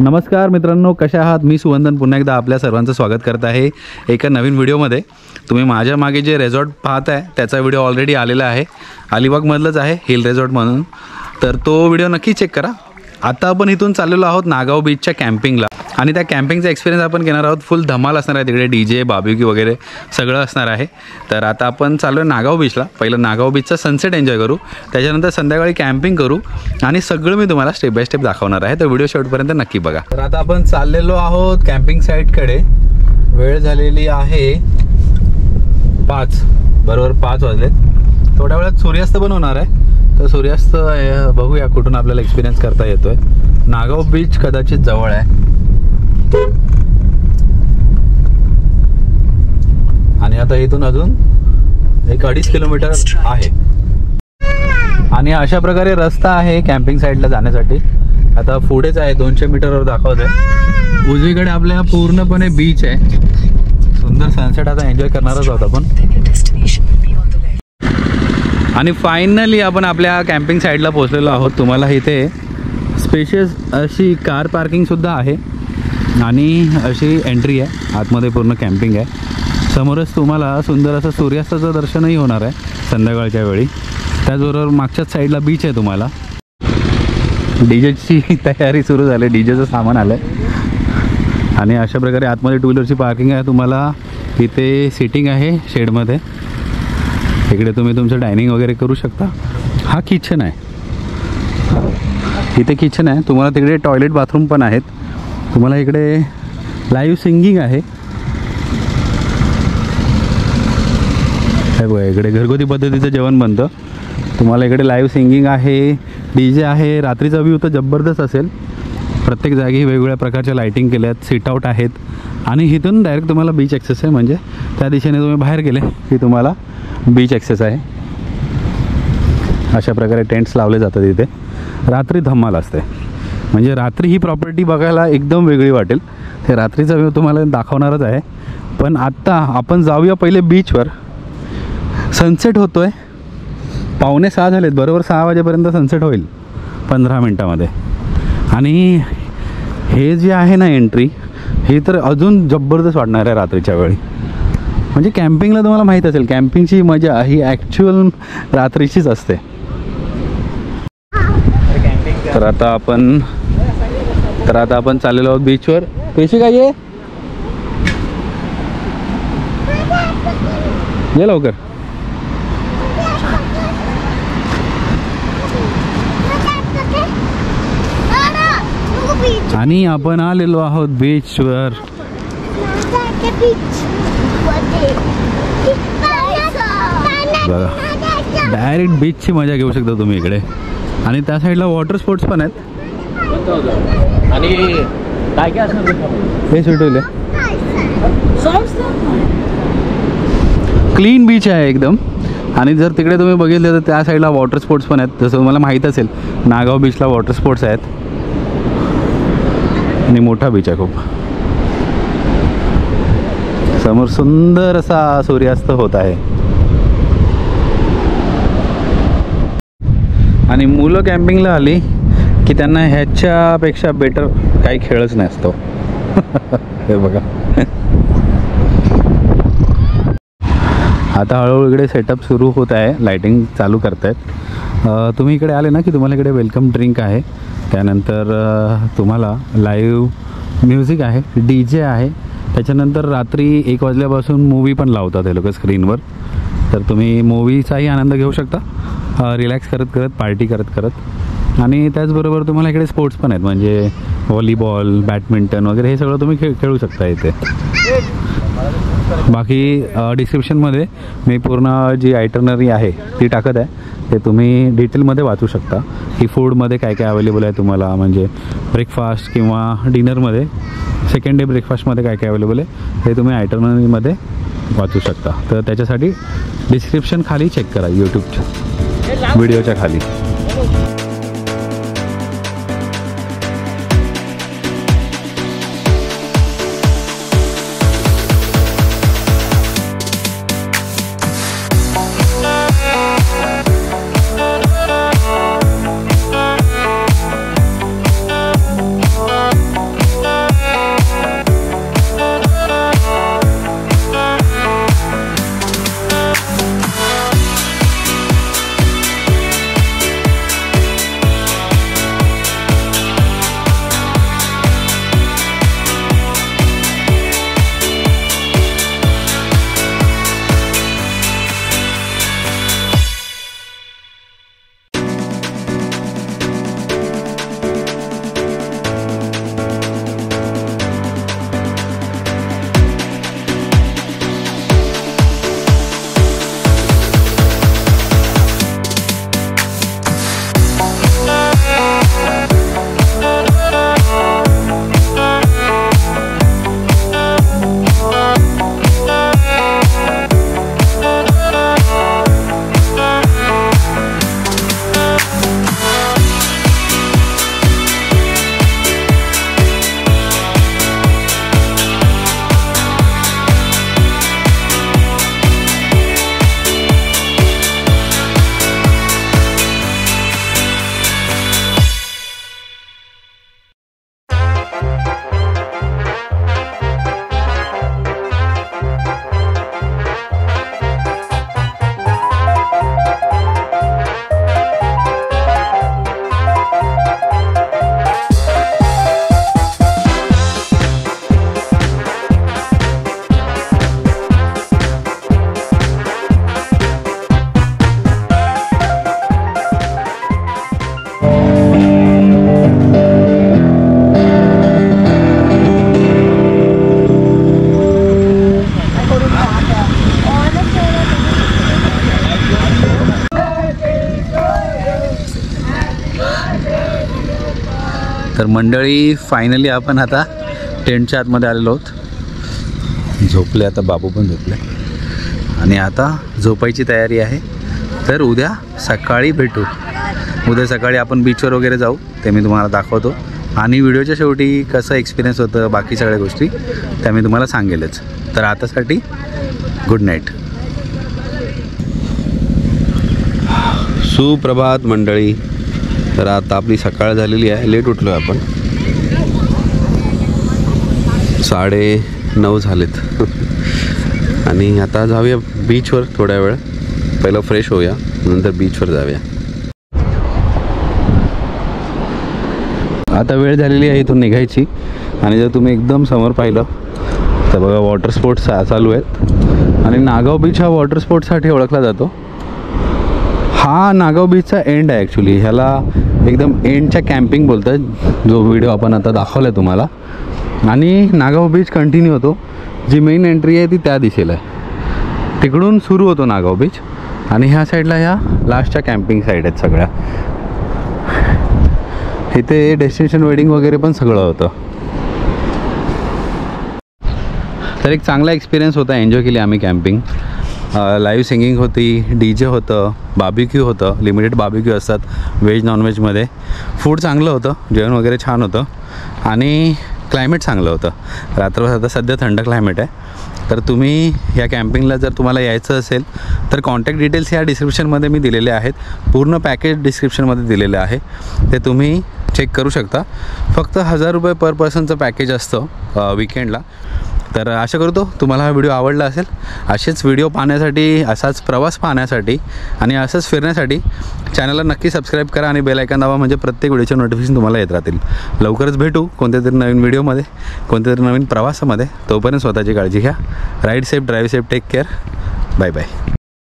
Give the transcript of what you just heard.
नमस्कार मित्रांनो, कशा आहात? मी सुवंदन पुन्हा एकदा आपल्या सर्वांचं स्वागत करत आहे एका नवीन व्हिडिओमध्ये. तुम्ही माझ्या मागे जे रिसॉर्ट पाहत आहे त्याचा व्हिडिओ ऑलरेडी आलेला आहे. अलिबागमधलंच आहे, हिल रिसॉर्ट म्हणून. तर तो व्हिडिओ नक्की चेक करा. आता आपण इथून चाललेलो आहोत नागाव बीचच्या कॅम्पिंगला आणि त्या कॅम्पिंगचा एक्सपिरियन्स आपण घेणार आहोत. फुल धमाल असणार आहे तिकडे, DJ बार्बेक्यू वगैरे सगळं असणार आहे. तर आता आपण चाललो आहे नागाव बीचला. पहिलं नागाव बीचचा सनसेट एन्जॉय करू, त्याच्यानंतर संध्याकाळी कॅम्पिंग करू आणि सगळं मी तुम्हाला स्टेप बाय स्टेप दाखवणार आहे. तर व्हिडिओ शेवटपर्यंत नक्की बघा. तर आता आपण चाललेलो आहोत कॅम्पिंग साईटकडे. वेळ झालेली आहे 5, बरोबर 5 वाजलेत. थोड्या वेळात सूर्यास्त पण होणार आहे. तर सूर्यास्त बघूया कुठून आपल्याला एक्सपिरियन्स करता येतोय. नागाव बीच कदाचित जवळ आहे आणि आता इथून अजून 1-2.5 किलोमीटर आहे आणि अशा प्रकारे रस्ता आहे कॅम्पिंग साईडला जाण्यासाठी. आता पुढेच आहे 200 मीटरवर दाखवतोय. उजवीकडे आपल्या पूर्णपणे बीच आहे. सुंदर सनसेट आता एन्जॉय करणारच आहोत आपण. आणि फायनली आपण आपल्या कॅम्पिंग साईडला पोहोचलेलो आहोत. तुम्हाला इथे स्पेशियस अशी कार पार्किंगसुद्धा आहे आणि अशी एंट्री आहे. आतमध्ये पूर्ण कॅम्पिंग आहे. समोरच तुम्हाला सुंदर असं सूर्यास्ताचं दर्शनही होणार आहे संध्याकाळच्या वेळी. त्याचबरोबर मागच्याच साईडला बीच आहे. तुम्हाला डीजेची तयारी सुरू झाली, डीजेचं सामान आलं आहे आणि अशा प्रकारे आतमध्ये 2 व्हीलरची पार्किंग आहे. तुम्हाला इथे सिटिंग आहे शेडमध्ये. इकडे तुम्ही तुमचं डायनिंग वगैरे करू शकता. हा किचन आहे, इथे किचन आहे. तुम्हाला तिकडे टॉयलेट बाथरूम पण आहेत. तुम्हाला इकडे लाईव्ह सिंगिंग आहे. हे बघा, इकडे घरगुती पद्धतीचं जेवण बनतं. तुम्हाला इकडे लाईव्ह सिंगिंग आहे, DJ आहे. रात्रीचा व्ह्यू तर जबरदस्त असेल. प्रत्येक जागी वेगवेगळ्या प्रकारच्या लाईटिंग केल्यात. सीट आउट आहेत आणि इथून डायरेक्ट तुम्हाला बीच ॲक्सेस आहे. म्हणजे त्या दिशेने तुम्ही बाहेर गेले की तुम्हाला बीच ॲक्सेस आहे. अशा प्रकारे टेंट्स लावले जातात इथे. रात्री धमाल असते. म्हणजे रात्री ही प्रॉपर्टी बघायला एकदम वेगळी वाटेल. ते रात्रीचा व्ह्यू तुम्हाला दाखवणारच आहे. पण आत्ता आपण जाऊया पहिले बीचवर. सनसेट होतो आहे. 5:45 झालेत, बरोबर 6 वाजेपर्यंत सनसेट होईल 15 मिनटामध्ये. आणि हे जे आहे ना एंट्री, हे तर अजून जबरदस्त वाटणार आहे रात्रीच्या वेळी. म्हणजे कॅम्पिंगला तुम्हाला माहीत असेल, कॅम्पिंगची मजा ही ॲक्च्युअल रात्रीचीच असते. तर आता आपण चाललेलो आहोत बीचवर. पैसे काय ये लवकर. आणि आपण आलेलो आहोत बीचवर. बघा, डायरेक्ट बीचची मजा घेऊ शकता तुम्ही इकडे. आणि त्या साईडला वॉटर स्पोर्ट्स पण आहेत. आणि काय काय असणार हे सुटवले. क्लीन बीच आहे एकदम. आणि जर तिकडे तुम्ही बघितलं तर त्या साईडला वॉटर स्पोर्ट्स पण आहेत. जसं तुम्हाला माहीत असेल, नागाव बीचला वॉटर स्पोर्ट्स आहेत आणि मोठा बीच आहे खूप. समोर सुंदर असा सूर्यास्त होत आहे. आणि मुलं कॅम्पिंगला आली की त्यांना ह्याच्यापेक्षा बेटर काही खेळच नसतो. हे बघा, आता हळूहळू इकडे सेटअप सुरू होत आहे. लाईटिंग चालू करतायत. तुम्ही इकडे आले ना की तुम्हाला इकडे वेलकम ड्रिंक आहे. त्यानंतर तुम्हाला लाईव्ह म्युझिक आहे, DJ आहे. त्याच्यानंतर रात्री 1 वाजल्यापासून मूवी पण लावतात हे लोक स्क्रीनवर. तर तुम्ही मूवीचाही आनंद घेऊ शकता, रिलॅक्स करत करत, पार्टी करत करत. आणि त्याचबरोबर तुम्हाला इकडे स्पोर्ट्स पण आहेत. म्हणजे व्हॉलीबॉल, बॅडमिंटन वगैरे हे सगळं तुम्ही खेळू शकता इथे. बाकी डिस्क्रिप्शनमध्ये मी पूर्ण जी आयटनरी आहे ती टाकत आहे. ते तुम्ही डिटेलमध्ये वाचू शकता की फूडमध्ये काय काय अवेलेबल आहे तुम्हाला. म्हणजे ब्रेकफास्ट किंवा डिनरमध्ये, सेकंड डे ब्रेकफास्टमध्ये काय काय अवेलेबल आहे हे तुम्ही आयटनरीमध्ये वाचू शकता. तर त्याच्यासाठी डिस्क्रिप्शन खाली चेक करा, यूट्यूबच्या व्हिडिओच्या खाली. तर मंडळी फायनली आपण आता टेंटच्या आतमध्ये आलेलो आहोत. झोपले आता, बाबू पण झोपले आणि आता झोपायची तयारी आहे. तर उद्या सकाळी भेटू. उद्या सकाळी आपण बीचवर वगैरे जाऊ, ते मी तुम्हाला दाखवतो. आणि व्हिडिओच्या शेवटी कसं एक्सपिरियन्स होतं, बाकी सगळ्या गोष्टी त्या मी तुम्हाला सांगेलच. तर आतासाठी गुड नाईट. सुप्रभात मंडळी. तर आता आपली सकाळ झालेली आहे. लेट उठलो आहे आपण, 9:30 झालेत. आणि आता जाऊया बीचवर थोड्या वेळ. पहिलं फ्रेश होऊया, नंतर बीचवर जाऊया. आता वेळ झालेली आहे इथून निघायची. आणि जर तुम्ही एकदम समोर पाहिलं तर बघा वॉटर स्पोर्ट्स चालू आहेत. आणि नागाव बीच हा वॉटर स्पोर्ट्ससाठी ओळखला जातो. हा नागाव बीचचा एंड आहे ॲक्च्युली. ह्याला एकदम एंडच्या कॅम्पिंग बोलतात, जो व्हिडिओ आपण आता दाखवला आहे तुम्हाला. आणि नागाव बीच कंटिन्यू होतो. जी मेन एंट्री आहे ती त्या दिशेला आहे, तिकडून सुरू होतो नागाव बीच. आणि ह्या साईडला ह्या लास्टच्या कॅम्पिंग साईड आहेत सगळ्या. इथे डेस्टिनेशन वेडिंग वगैरे पण सगळं होतं. तर एक चांगला एक्सपिरियन्स होता, एन्जॉय केली आम्ही कॅम्पिंग. लाईव्ह सिंगिंग होती, DJ होतं, बार्बिक्यू होतं. लिमिटेड बार्बिक्यू असतात व्हेज नॉनव्हेजमध्ये. फूड चांगलं होतं, जेवण वगैरे छान होतं. आणि क्लायमेट चांगलं होतं. रात्रभर आता सध्या थंड क्लायमेट आहे. तर तुम्ही या कॅम्पिंगला जर तुम्हाला यायचं असेल तर कॉन्टॅक्ट डिटेल्स ह्या डिस्क्रिप्शनमध्ये मी दिलेले आहेत. पूर्ण पॅकेज डिस्क्रिप्शनमध्ये दिलेले आहे, ते तुम्ही चेक करू शकता. फक्त 1000 रुपये पर पर्सनचं पॅकेज असतं विकेंडला. तर आशा करतो तुम्हाला हा व्हिडिओ आवडला असेल. असेच व्हिडिओ पाहण्यासाठी, असाच प्रवास पाहण्यासाठी आणि असंच फिरण्यासाठी चॅनलला नक्की सबस्क्राईब करा आणि बेल आयकॉन दाबा, म्हणजे प्रत्येक व्हिडिओचे नोटिफिकेशन तुम्हाला येत राहतील. लवकरच भेटू कोणत्या तरी नवीन व्हिडिओमध्ये, कोणत्या तरी नवीन प्रवासामध्ये. तोपर्यंत स्वतःची काळजी घ्या. Ride safe, drive safe, take care. Bye bye.